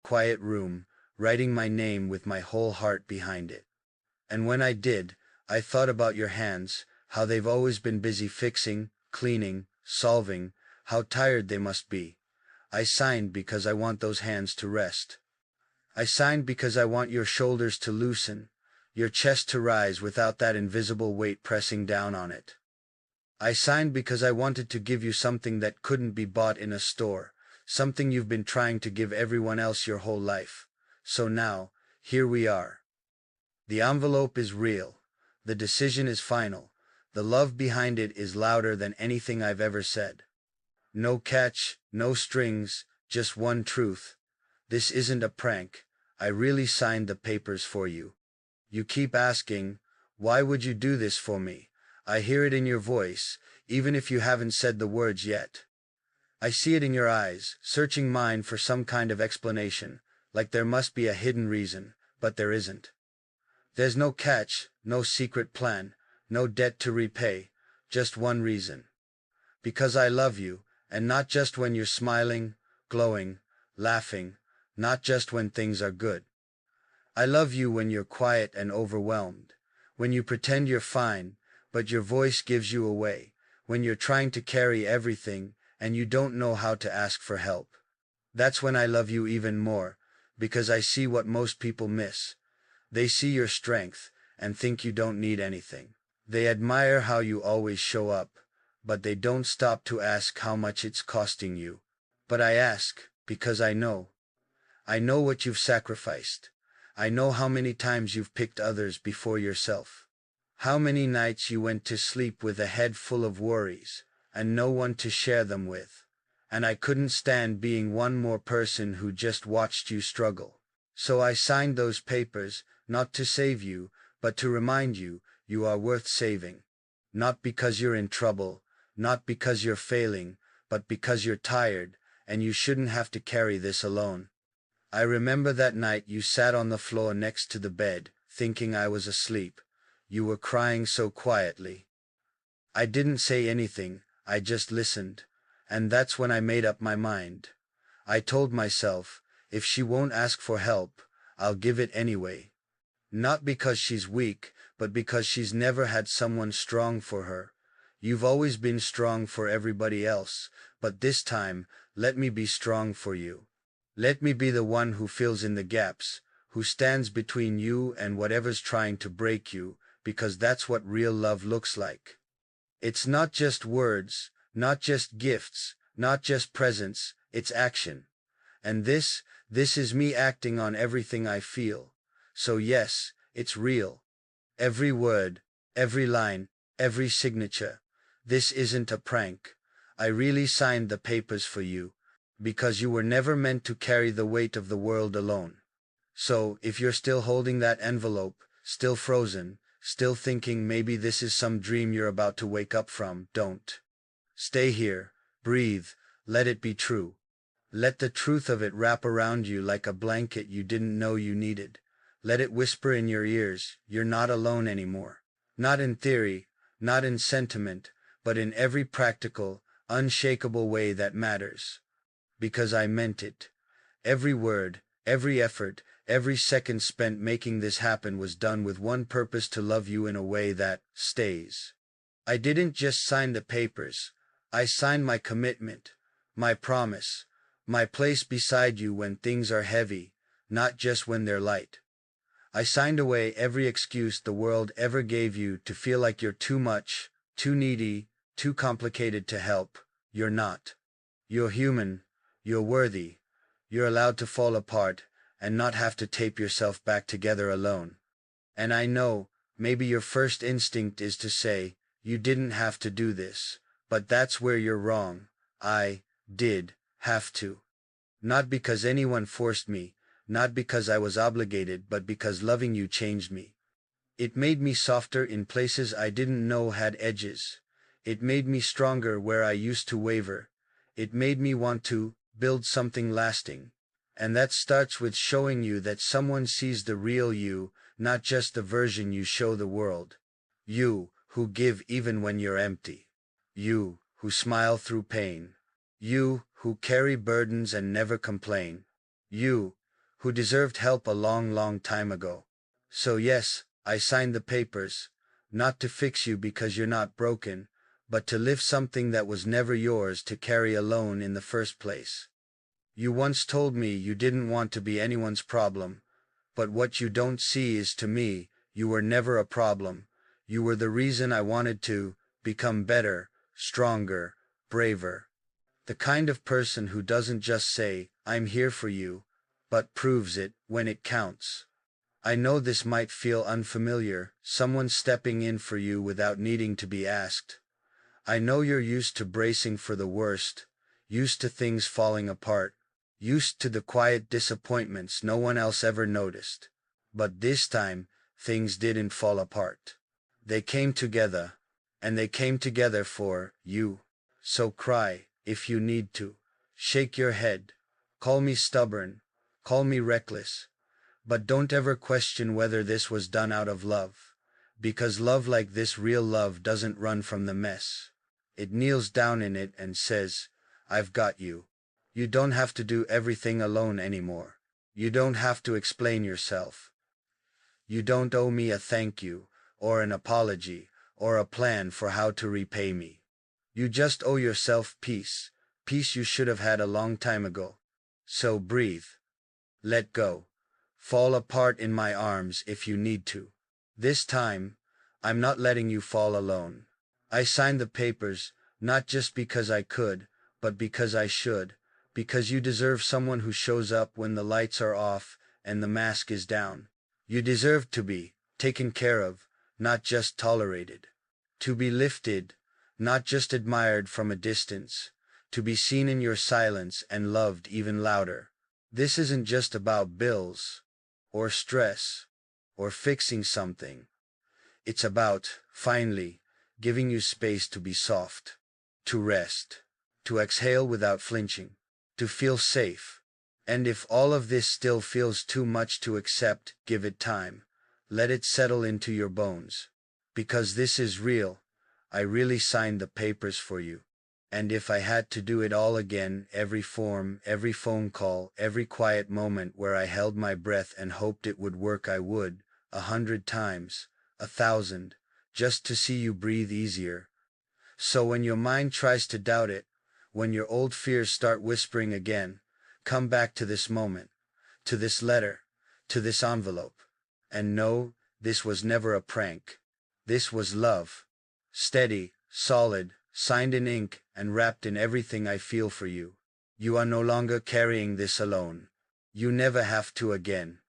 quiet room, writing my name with my whole heart behind it. And when I did, I thought about your hands, how they've always been busy fixing, cleaning, solving, how tired they must be. I signed because I want those hands to rest. I signed because I want your shoulders to loosen, your chest to rise without that invisible weight pressing down on it. I signed because I wanted to give you something that couldn't be bought in a store, something you've been trying to give everyone else your whole life. So now, here we are. The envelope is real. The decision is final. The love behind it is louder than anything I've ever said. No catch, no strings, just one truth. This isn't a prank. I really signed the papers for you. You keep asking, why would you do this for me? I hear it in your voice, even if you haven't said the words yet. I see it in your eyes, searching mine for some kind of explanation, like there must be a hidden reason, but there isn't. There's no catch, no secret plan, no debt to repay, just one reason. Because I love you, and not just when you're smiling, glowing, laughing, not just when things are good. I love you when you're quiet and overwhelmed, when you pretend you're fine, but your voice gives you away, when you're trying to carry everything and you don't know how to ask for help. That's when I love you even more, because I see what most people miss. They see your strength and think you don't need anything. They admire how you always show up, but they don't stop to ask how much it's costing you. But I ask, because I know. I know what you've sacrificed. I know how many times you've picked others before yourself. How many nights you went to sleep with a head full of worries, and no one to share them with. And I couldn't stand being one more person who just watched you struggle. So I signed those papers, not to save you, but to remind you, you are worth saving. Not because you're in trouble, not because you're failing, but because you're tired, and you shouldn't have to carry this alone. I remember that night you sat on the floor next to the bed, thinking I was asleep. You were crying so quietly. I didn't say anything, I just listened. And that's when I made up my mind. I told myself, if she won't ask for help, I'll give it anyway. Not because she's weak, but because she's never had someone strong for her. You've always been strong for everybody else, but this time, let me be strong for you. Let me be the one who fills in the gaps, who stands between you and whatever's trying to break you, because that's what real love looks like. It's not just words, not just gifts, not just presents, it's action. And this is me acting on everything I feel. So yes, it's real. Every word, every line, every signature. This isn't a prank. I really signed the papers for you, because you were never meant to carry the weight of the world alone. So, if you're still holding that envelope, still frozen, still thinking maybe this is some dream you're about to wake up from, don't. Stay here, breathe, let it be true. Let the truth of it wrap around you like a blanket you didn't know you needed. Let it whisper in your ears, you're not alone anymore. Not in theory, not in sentiment, but in every practical, unshakable way that matters. Because I meant it. Every word, every effort, every second spent making this happen was done with one purpose: to love you in a way that stays. I didn't just sign the papers. I signed my commitment, my promise, my place beside you when things are heavy, not just when they're light. I signed away every excuse the world ever gave you to feel like you're too much, too needy, too complicated to help. You're not. You're human. You're worthy. You're allowed to fall apart and not have to tape yourself back together alone. And I know, maybe your first instinct is to say, you didn't have to do this, but that's where you're wrong. I did have to. Not because anyone forced me, not because I was obligated, but because loving you changed me. It made me softer in places I didn't know had edges. It made me stronger where I used to waver. It made me want to build something lasting. And that starts with showing you that someone sees the real you, not just the version you show the world. You, who give even when you're empty. You, who smile through pain. You, who carry burdens and never complain. You, who deserved help a long, long time ago. So yes, I signed the papers, not to fix you because you're not broken, but to lift something that was never yours to carry alone in the first place. You once told me you didn't want to be anyone's problem, but what you don't see is, to me, you were never a problem. You were the reason I wanted to become better, stronger, braver. The kind of person who doesn't just say, "I'm here for you," but proves it when it counts. I know this might feel unfamiliar, someone stepping in for you without needing to be asked. I know you're used to bracing for the worst, used to things falling apart, used to the quiet disappointments no one else ever noticed. But this time, things didn't fall apart. They came together, and they came together for you. So cry, if you need to. Shake your head. Call me stubborn. Call me reckless. But don't ever question whether this was done out of love. Because love like this, real love, doesn't run from the mess. It kneels down in it and says, "I've got you." You don't have to do everything alone anymore. You don't have to explain yourself. You don't owe me a thank you, or an apology, or a plan for how to repay me. You just owe yourself peace, peace you should have had a long time ago. So breathe. Let go. Fall apart in my arms if you need to. This time, I'm not letting you fall alone. I signed the papers, not just because I could, but because I should, because you deserve someone who shows up when the lights are off and the mask is down. You deserve to be taken care of, not just tolerated. To be lifted, not just admired from a distance. To be seen in your silence and loved even louder. This isn't just about bills, or stress, or fixing something. It's about, finally, giving you space to be soft, to rest, to exhale without flinching, to feel safe. And if all of this still feels too much to accept, give it time. Let it settle into your bones. Because this is real. I really signed the papers for you. And if I had to do it all again, every form, every phone call, every quiet moment where I held my breath and hoped it would work, I would, 100 times, 1,000, just to see you breathe easier. So when your mind tries to doubt it, when your old fears start whispering again, come back to this moment, to this letter, to this envelope. And know, this was never a prank. This was love. Steady, solid, signed in ink, and wrapped in everything I feel for you. You are no longer carrying this alone. You never have to again.